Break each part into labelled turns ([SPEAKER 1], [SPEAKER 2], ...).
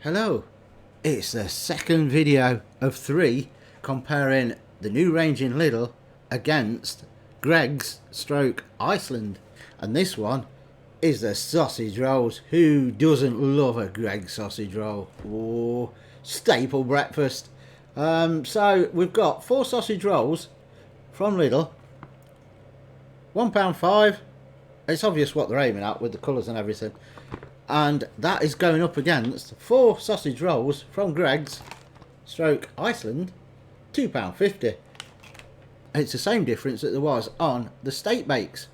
[SPEAKER 1] Hello, it's the second video of 3 comparing the new range in Lidl against Greggs stroke Iceland, and this one is the sausage rolls. Who doesn't love a Greggs sausage roll? Oh, staple breakfast. So we've got 4 sausage rolls from Lidl, £1.5. It's obvious what they're aiming at with the colours and everything. And that is going up against 4 sausage rolls from Greggs stroke Iceland, £2.50. It's the same difference that there was on the steak bakes,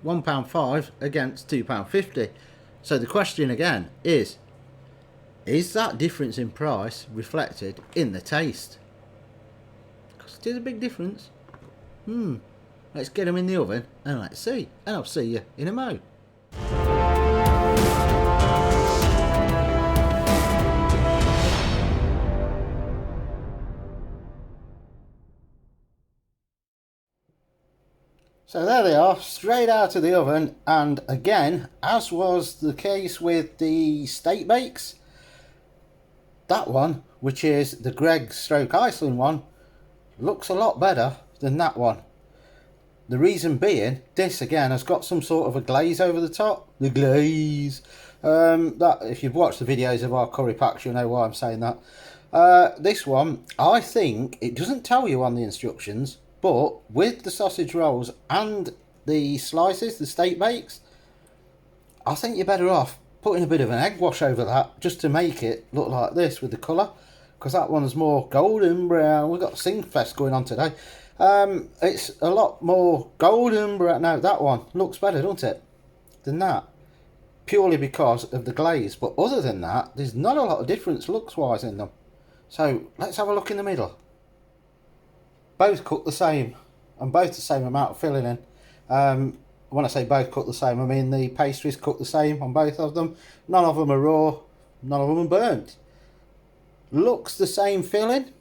[SPEAKER 1] £1.5 against £2.50. So the question again is that difference in price reflected in the taste? Because it is a big difference. Let's get them in the oven and let's see. And I'll see you in a mo. So there they are, straight out of the oven, and again, as was the case with the steak bakes, that one, which is the Greggs stroke Iceland one, looks a lot better than that one. The reason being, this again has got some sort of a glaze over the top. The glaze. That, if you've watched the videos of our curry packs, you'll know why I'm saying that. This one, I think, it doesn't tell you on the instructions, but with the sausage rolls and the slices, the steak bakes, I think you're better off putting a bit of an egg wash over that just to make it look like this with the colour, because that one's more golden brown. We've got Sing Fest going on today. It's a lot more golden brown. Now that one looks better, doesn't it, than that, purely because of the glaze. But other than that, there's not a lot of difference looks wise in them. So let's have a look in the middle. Both cook the same, and both the same amount of filling in. When I say both cook the same, I mean the pastries cook the same on both of them. None of them are raw, none of them are burnt. Looks the same filling,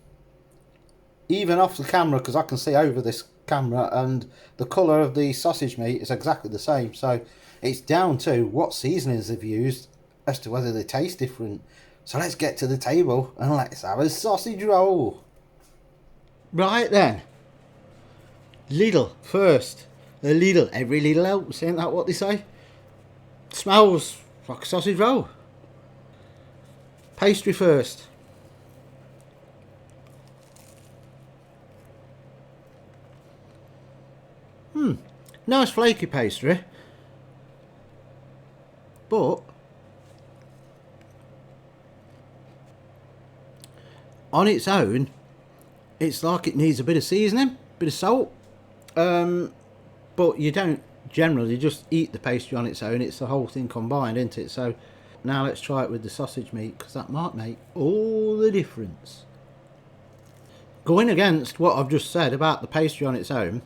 [SPEAKER 1] even off the camera, because I can see over this camera, and the colour of the sausage meat is exactly the same. So it's down to what seasonings they've used as to whether they taste different. So let's get to the table and let's have a sausage roll. Right then, Lidl first. The Lidl, every Lidl helps, ain't that what they say? Smells like a sausage roll. Pastry first. Nice flaky pastry, but on its own, it's like it needs a bit of seasoning, bit of salt. But you don't generally just eat the pastry on its own. It's the whole thing combined, isn't it? So now let's try it with the sausage meat, because that might make all the difference. Going against what I've just said about the pastry on its own,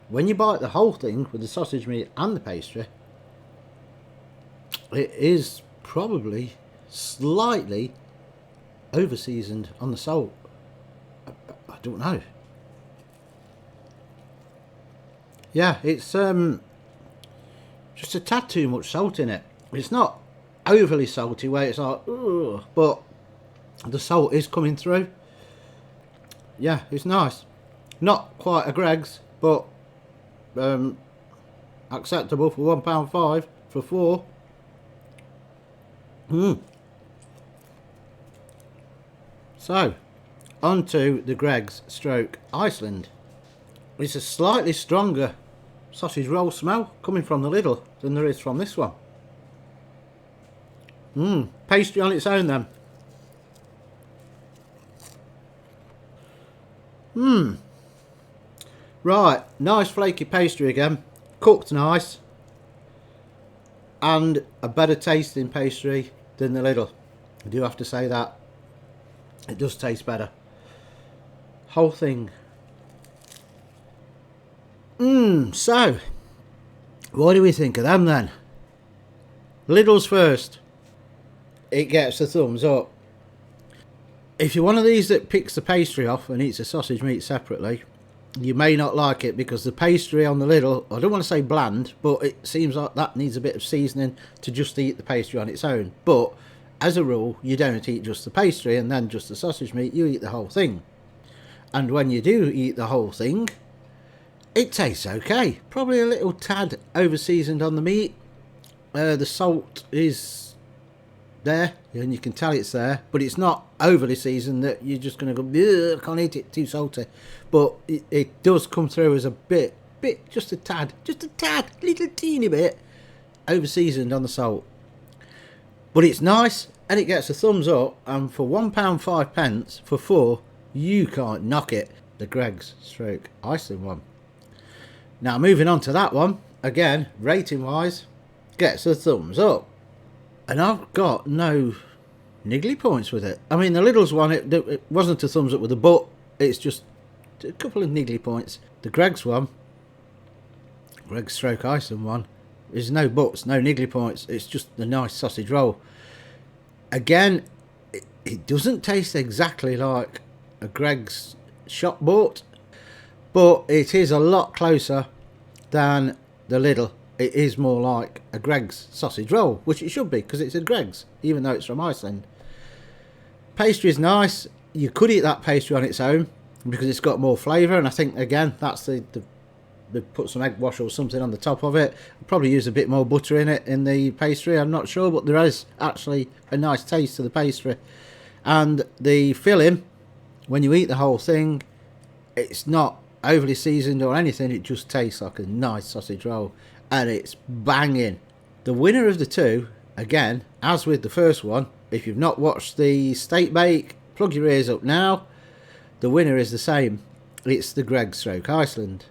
[SPEAKER 1] when you bite the whole thing with the sausage meat and the pastry, it is probably slightly over seasoned on the salt. I don't know. Yeah, it's just a tad too much salt in it. It's not overly salty where it's like, ugh, but the salt is coming through. Yeah, it's nice. Not quite a Greggs, but acceptable for £1.5 for 4. So, onto the Greggs stroke Iceland. It's a slightly stronger sausage roll smell coming from the Lidl than there is from this one. Pastry on its own then. Right, nice flaky pastry again, cooked nice, and a better tasting pastry than the Lidl. I do have to say that. It does taste better. Whole thing. So, what do we think of them then? Lidl's first. It gets a thumbs up. If you're one of these that picks the pastry off and eats the sausage meat separately, you may not like it, because the pastry on the Lidl, I don't want to say bland, but it seems like that needs a bit of seasoning to just eat the pastry on its own. But as a rule, you don't eat just the pastry and then just the sausage meat, you eat the whole thing. And when you do eat the whole thing, it tastes okay. Probably a little tad over seasoned on the meat. The salt is there, and you can tell it's there, but it's not overly seasoned that you're just going to go, I can't eat it, too salty. But it does come through as a bit, just a tad, little teeny bit over seasoned on the salt. But it's nice, and it gets a thumbs up, and for £1.05 for 4, you can't knock it. The Greggs stroke Iceland one. Now moving on to that one, again, rating wise, gets a thumbs up. And I've got no niggly points with it. I mean, the Lidl's one, it wasn't a thumbs up with a but, it's just a couple of niggly points. The Greggs one, Greggs stroke Iceland one, is no buts, no niggly points, it's just a nice sausage roll. Again, it doesn't taste exactly like a Greggs shop bought, but it is a lot closer than the Lidl. It is more like a Greggs sausage roll, which it should be because it's a Greggs, even though it's from Iceland. Pastry is nice. You could eat that pastry on its own because it's got more flavour, and I think again that's they put some egg wash or something on the top of it. Probably use a bit more butter in it in the pastry, I'm not sure, but there is actually a nice taste to the pastry. And the filling, when you eat the whole thing, it's not overly seasoned or anything, it just tastes like a nice sausage roll, and it's banging. The winner of the two, again, as with the first one, if you've not watched the steak bake, plug your ears up now. The winner is the same. It's the Greggs stroke Iceland.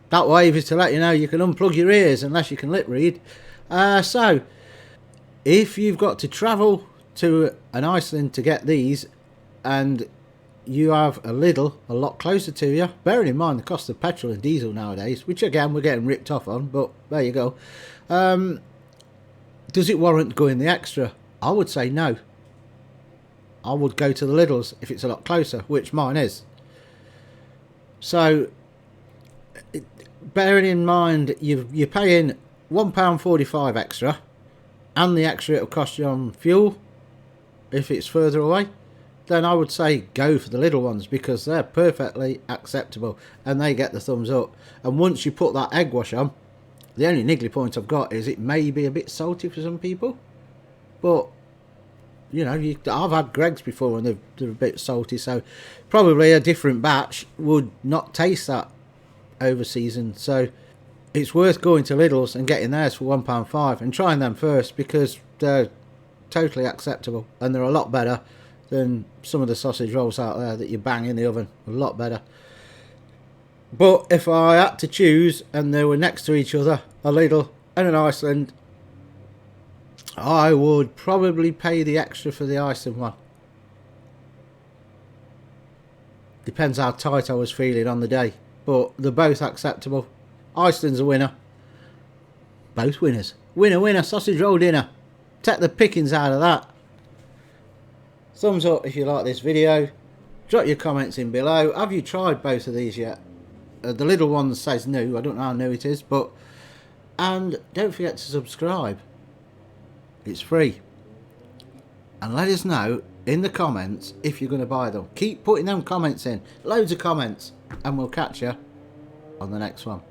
[SPEAKER 1] That wave is to let you know you can unplug your ears unless you can lip read. So, if you've got to travel to an Iceland to get these, and you have a Lidl a lot closer to you, bearing in mind the cost of petrol and diesel nowadays, which again we're getting ripped off on, but there you go. Does it warrant going the extra? I would say no. I would go to the Lidl's if it's a lot closer, which mine is. So, bearing in mind you're paying £1.45 extra, and the extra it'll cost you on fuel if it's further away, then I would say go for the Lidl ones because they're perfectly acceptable and they get the thumbs up. And once you put that egg wash on, the only niggly point I've got is it may be a bit salty for some people, but you know, I've had Greggs before and they're a bit salty, so probably a different batch would not taste that over seasoned. So it's worth going to Lidl's and getting theirs for £1.05 and trying them first because they're totally acceptable and they're a lot better than some of the sausage rolls out there that you bang in the oven. A lot better. But if I had to choose and they were next to each other, a Lidl and an Iceland, I would probably pay the extra for the Iceland one. Depends how tight I was feeling on the day, but they're both acceptable. Iceland's a winner. Both winners. Winner, winner, sausage roll dinner. Take the pickings out of that. Thumbs up if you like this video. Drop your comments in below. Have you tried both of these yet? The Lidl one says new. I don't know how new it is, but... And don't forget to subscribe. It's free. And let us know in the comments if you're going to buy them. Keep putting them comments in. Loads of comments. And we'll catch you on the next one.